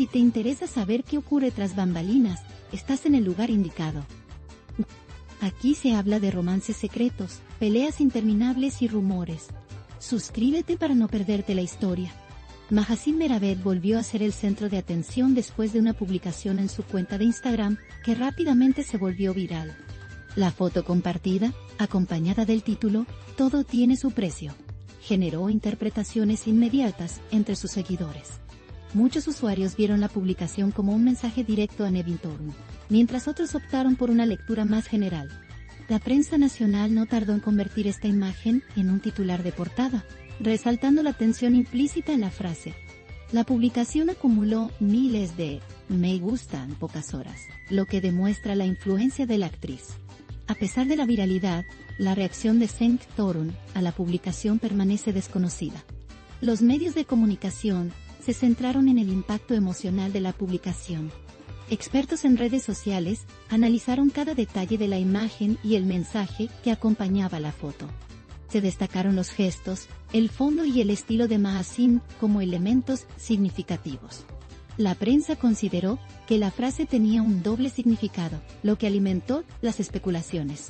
Si te interesa saber qué ocurre tras bambalinas, estás en el lugar indicado. Aquí se habla de romances secretos, peleas interminables y rumores. Suscríbete para no perderte la historia. Mahasin Meravet volvió a ser el centro de atención después de una publicación en su cuenta de Instagram, que rápidamente se volvió viral. La foto compartida, acompañada del título, "Todo tiene su precio", generó interpretaciones inmediatas entre sus seguidores. Muchos usuarios vieron la publicación como un mensaje directo a Nevin Thorun, mientras otros optaron por una lectura más general. La prensa nacional no tardó en convertir esta imagen en un titular de portada, resaltando la tensión implícita en la frase. La publicación acumuló miles de me gusta en pocas horas, lo que demuestra la influencia de la actriz. A pesar de la viralidad, la reacción de Seng Thorun a la publicación permanece desconocida. Los medios de comunicación se centraron en el impacto emocional de la publicación. Expertos en redes sociales analizaron cada detalle de la imagen y el mensaje que acompañaba la foto. Se destacaron los gestos, el fondo y el estilo de Mahasin como elementos significativos. La prensa consideró que la frase tenía un doble significado, lo que alimentó las especulaciones.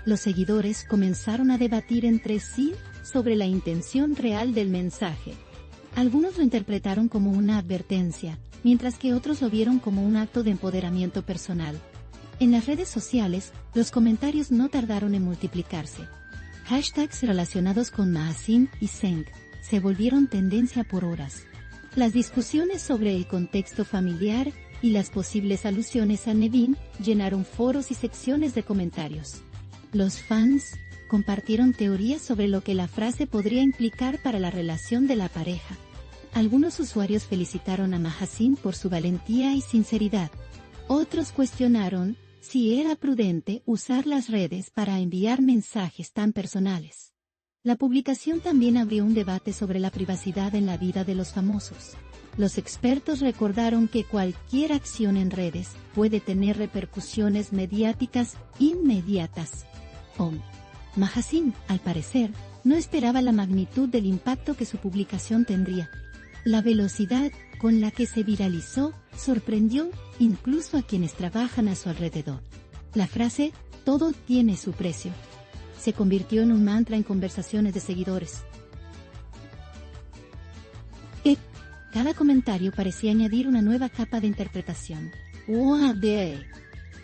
Los seguidores comenzaron a debatir entre sí sobre la intención real del mensaje. Algunos lo interpretaron como una advertencia, mientras que otros lo vieron como un acto de empoderamiento personal. En las redes sociales, los comentarios no tardaron en multiplicarse. Hashtags relacionados con Mahasin y Seng se volvieron tendencia por horas. Las discusiones sobre el contexto familiar y las posibles alusiones a Nevin llenaron foros y secciones de comentarios. Los fans compartieron teorías sobre lo que la frase podría implicar para la relación de la pareja. Algunos usuarios felicitaron a Mahasin por su valentía y sinceridad. Otros cuestionaron si era prudente usar las redes para enviar mensajes tan personales. La publicación también abrió un debate sobre la privacidad en la vida de los famosos. Los expertos recordaron que cualquier acción en redes puede tener repercusiones mediáticas inmediatas. Mahasin, al parecer, no esperaba la magnitud del impacto que su publicación tendría. La velocidad con la que se viralizó sorprendió incluso a quienes trabajan a su alrededor. La frase, "todo tiene su precio", se convirtió en un mantra en conversaciones de seguidores. Cada comentario parecía añadir una nueva capa de interpretación.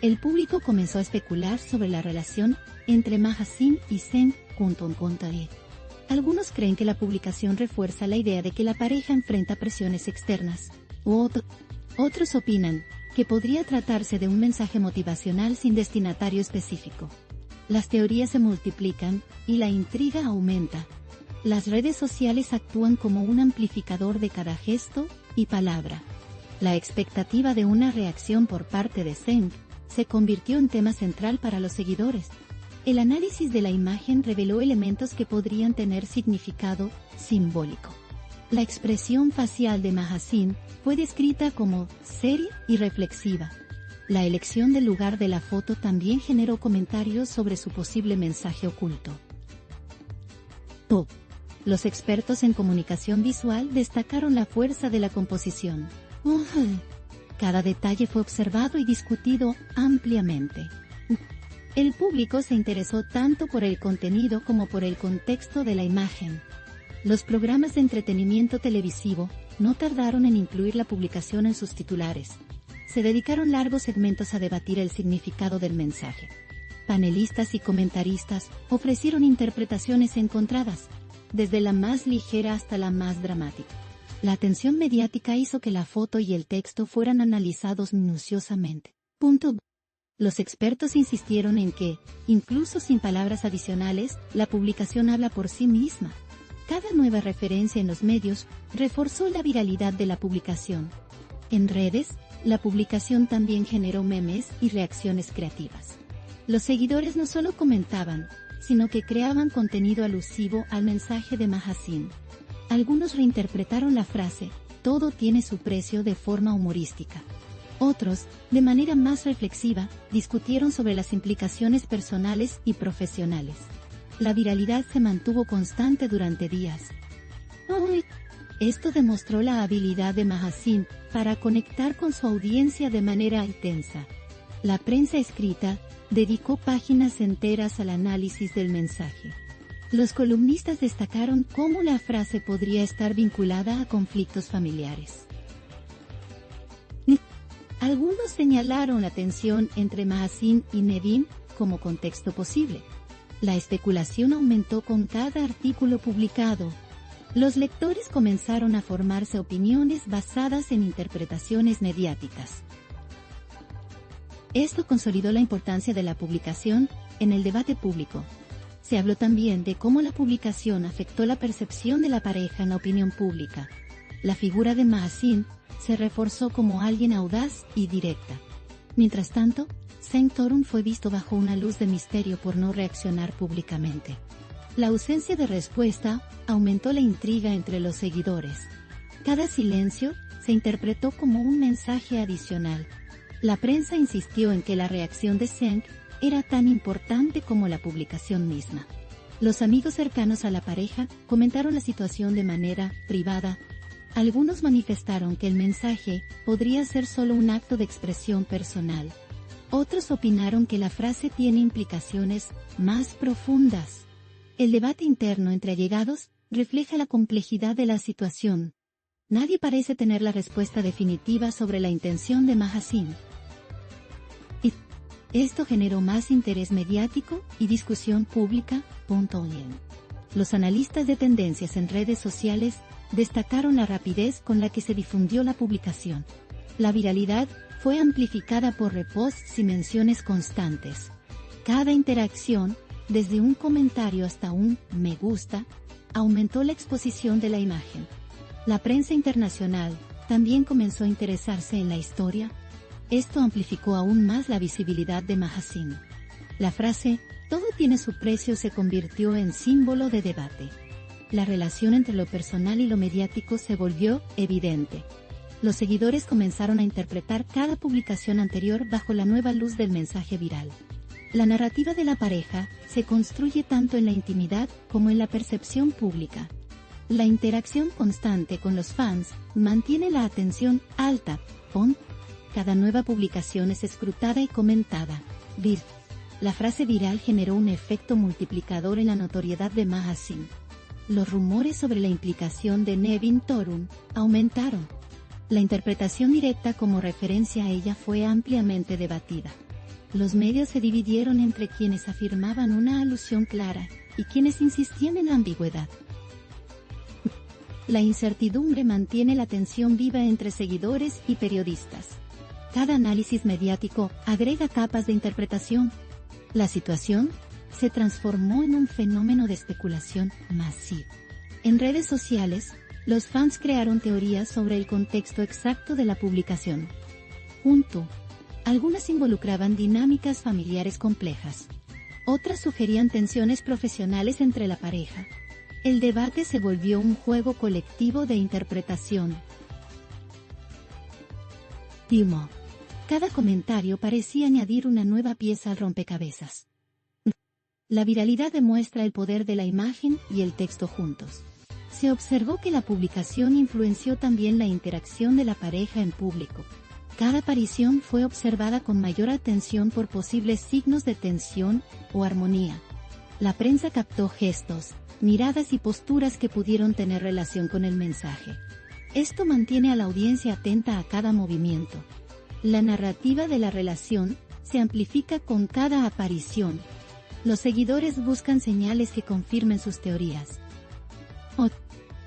El público comenzó a especular sobre la relación entre Mahasin y Seng. Algunos creen que la publicación refuerza la idea de que la pareja enfrenta presiones externas. Otros opinan que podría tratarse de un mensaje motivacional sin destinatario específico. Las teorías se multiplican y la intriga aumenta. Las redes sociales actúan como un amplificador de cada gesto y palabra. La expectativa de una reacción por parte de Seng se convirtió en tema central para los seguidores. El análisis de la imagen reveló elementos que podrían tener significado simbólico. La expresión facial de Mahasin fue descrita como seria y reflexiva. La elección del lugar de la foto también generó comentarios sobre su posible mensaje oculto. Los expertos en comunicación visual destacaron la fuerza de la composición. Cada detalle fue observado y discutido ampliamente. El público se interesó tanto por el contenido como por el contexto de la imagen. Los programas de entretenimiento televisivo no tardaron en incluir la publicación en sus titulares. Se dedicaron largos segmentos a debatir el significado del mensaje. Panelistas y comentaristas ofrecieron interpretaciones encontradas, desde la más ligera hasta la más dramática. La atención mediática hizo que la foto y el texto fueran analizados minuciosamente. Los expertos insistieron en que, incluso sin palabras adicionales, la publicación habla por sí misma. Cada nueva referencia en los medios reforzó la viralidad de la publicación. En redes, la publicación también generó memes y reacciones creativas. Los seguidores no solo comentaban, sino que creaban contenido alusivo al mensaje de Mahasin. Algunos reinterpretaron la frase, "todo tiene su precio", de forma humorística. Otros, de manera más reflexiva, discutieron sobre las implicaciones personales y profesionales. La viralidad se mantuvo constante durante días. Esto demostró la habilidad de Mahasín para conectar con su audiencia de manera intensa. La prensa escrita dedicó páginas enteras al análisis del mensaje. Los columnistas destacaron cómo la frase podría estar vinculada a conflictos familiares. Algunos señalaron la tensión entre Mahasín y Nevin como contexto posible. La especulación aumentó con cada artículo publicado. Los lectores comenzaron a formarse opiniones basadas en interpretaciones mediáticas. Esto consolidó la importancia de la publicación en el debate público. Se habló también de cómo la publicación afectó la percepción de la pareja en la opinión pública. La figura de Mahasín se reforzó como alguien audaz y directa. Mientras tanto, Seng Torun fue visto bajo una luz de misterio por no reaccionar públicamente. La ausencia de respuesta aumentó la intriga entre los seguidores. Cada silencio se interpretó como un mensaje adicional. La prensa insistió en que la reacción de Seng era tan importante como la publicación misma. Los amigos cercanos a la pareja comentaron la situación de manera privada. Algunos manifestaron que el mensaje podría ser solo un acto de expresión personal. Otros opinaron que la frase tiene implicaciones más profundas. El debate interno entre allegados refleja la complejidad de la situación. Nadie parece tener la respuesta definitiva sobre la intención de Mahasín. Esto generó más interés mediático y discusión pública. Los analistas de tendencias en redes sociales destacaron la rapidez con la que se difundió la publicación. La viralidad fue amplificada por reposts y menciones constantes. Cada interacción, desde un comentario hasta un me gusta, aumentó la exposición de la imagen. La prensa internacional también comenzó a interesarse en la historia. Esto amplificó aún más la visibilidad de Mahasín. La frase, todo tiene su precio, se convirtió en símbolo de debate. La relación entre lo personal y lo mediático se volvió evidente. Los seguidores comenzaron a interpretar cada publicación anterior bajo la nueva luz del mensaje viral. La narrativa de la pareja se construye tanto en la intimidad como en la percepción pública. La interacción constante con los fans mantiene la atención alta. Cada nueva publicación es escrutada y comentada. La frase viral generó un efecto multiplicador en la notoriedad de Mahasín. Los rumores sobre la implicación de Nevin Torun aumentaron. La interpretación directa como referencia a ella fue ampliamente debatida. Los medios se dividieron entre quienes afirmaban una alusión clara y quienes insistían en la ambigüedad. La incertidumbre mantiene la tensión viva entre seguidores y periodistas. Cada análisis mediático agrega capas de interpretación. La situación se transformó en un fenómeno de especulación masivo. En redes sociales, los fans crearon teorías sobre el contexto exacto de la publicación. Algunas involucraban dinámicas familiares complejas. Otras sugerían tensiones profesionales entre la pareja. El debate se volvió un juego colectivo de interpretación. Cada comentario parecía añadir una nueva pieza al rompecabezas. La viralidad demuestra el poder de la imagen y el texto juntos. Se observó que la publicación influenció también la interacción de la pareja en público. Cada aparición fue observada con mayor atención por posibles signos de tensión o armonía. La prensa captó gestos, miradas y posturas que pudieron tener relación con el mensaje. Esto mantiene a la audiencia atenta a cada movimiento. La narrativa de la relación se amplifica con cada aparición. Los seguidores buscan señales que confirmen sus teorías.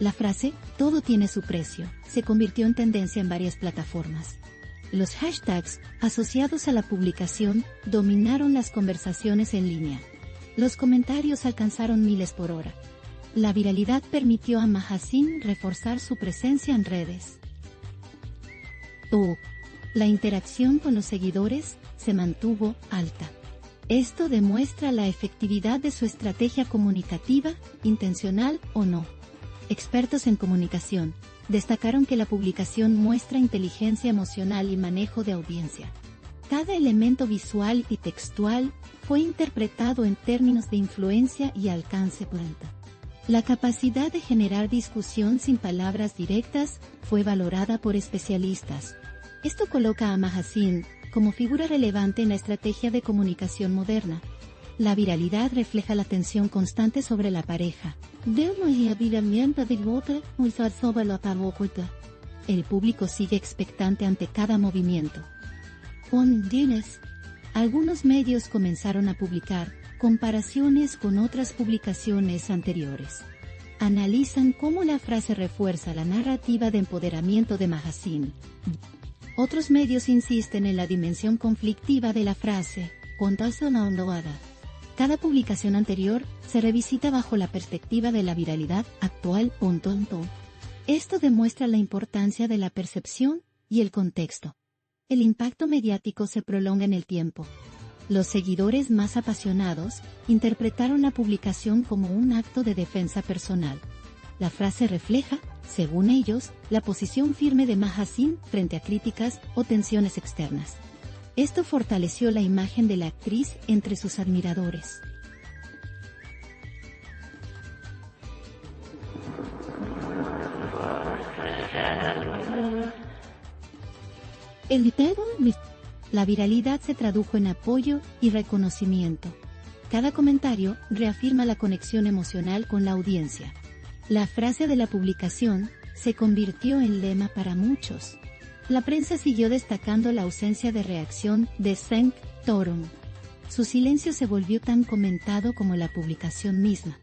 La frase, todo tiene su precio, se convirtió en tendencia en varias plataformas. Los hashtags asociados a la publicación dominaron las conversaciones en línea. Los comentarios alcanzaron miles por hora. La viralidad permitió a Mahasín reforzar su presencia en redes. La interacción con los seguidores se mantuvo alta. Esto demuestra la efectividad de su estrategia comunicativa, intencional o no. Expertos en comunicación destacaron que la publicación muestra inteligencia emocional y manejo de audiencia. Cada elemento visual y textual fue interpretado en términos de influencia y alcance. La capacidad de generar discusión sin palabras directas fue valorada por especialistas. Esto coloca a Mahasin como figura relevante en la estrategia de comunicación moderna. La viralidad refleja la tensión constante sobre la pareja. El público sigue expectante ante cada movimiento. Algunos medios comenzaron a publicar comparaciones con otras publicaciones anteriores. Analizan cómo la frase refuerza la narrativa de empoderamiento de Mahasin. Otros medios insisten en la dimensión conflictiva de la frase. Cada publicación anterior se revisita bajo la perspectiva de la viralidad actual. Esto demuestra la importancia de la percepción y el contexto. El impacto mediático se prolonga en el tiempo. Los seguidores más apasionados interpretaron la publicación como un acto de defensa personal. La frase refleja, según ellos, la posición firme de Mahasin frente a críticas o tensiones externas. Esto fortaleció la imagen de la actriz entre sus admiradores. La viralidad se tradujo en apoyo y reconocimiento. Cada comentario reafirma la conexión emocional con la audiencia. La frase de la publicación se convirtió en lema para muchos. La prensa siguió destacando la ausencia de reacción de Sanctorum. Su silencio se volvió tan comentado como la publicación misma.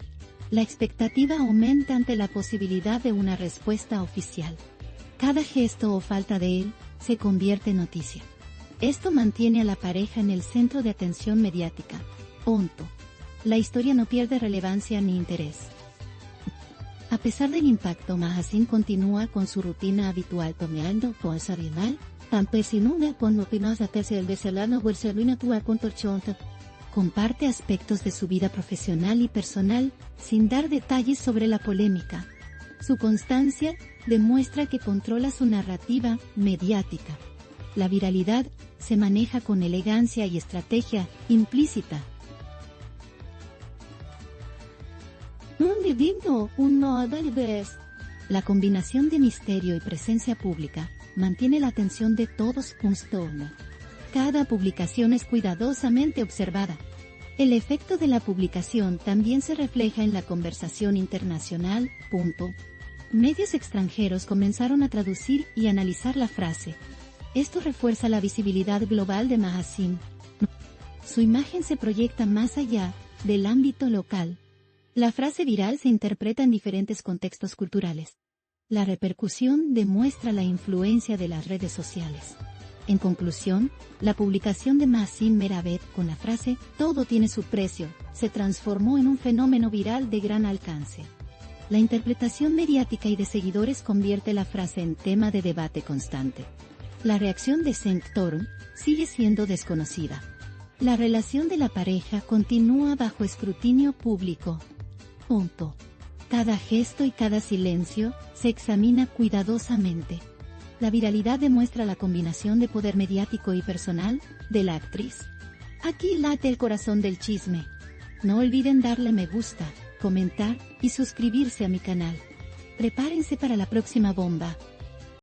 La expectativa aumenta ante la posibilidad de una respuesta oficial. Cada gesto o falta de él se convierte en noticia. Esto mantiene a la pareja en el centro de atención mediática. La historia no pierde relevancia ni interés. A pesar del impacto, Mahasin continúa con su rutina habitual tomeando cosa rival, comparte aspectos de su vida profesional y personal, sin dar detalles sobre la polémica. Su constancia demuestra que controla su narrativa mediática. La viralidad se maneja con elegancia y estrategia implícita. La combinación de misterio y presencia pública mantiene la atención de todos. Cada publicación es cuidadosamente observada. El efecto de la publicación también se refleja en la conversación internacional. Medios extranjeros comenzaron a traducir y analizar la frase. Esto refuerza la visibilidad global de Mahasin. Su imagen se proyecta más allá del ámbito local. La frase viral se interpreta en diferentes contextos culturales. La repercusión demuestra la influencia de las redes sociales. En conclusión, la publicación de Mahasin Meravet con la frase "todo tiene su precio" se transformó en un fenómeno viral de gran alcance. La interpretación mediática y de seguidores convierte la frase en tema de debate constante. La reacción de Sanctorum sigue siendo desconocida. La relación de la pareja continúa bajo escrutinio público. Cada gesto y cada silencio se examina cuidadosamente. La viralidad demuestra la combinación de poder mediático y personal de la actriz. Aquí late el corazón del chisme. No olviden darle me gusta, comentar y suscribirse a mi canal. Prepárense para la próxima bomba.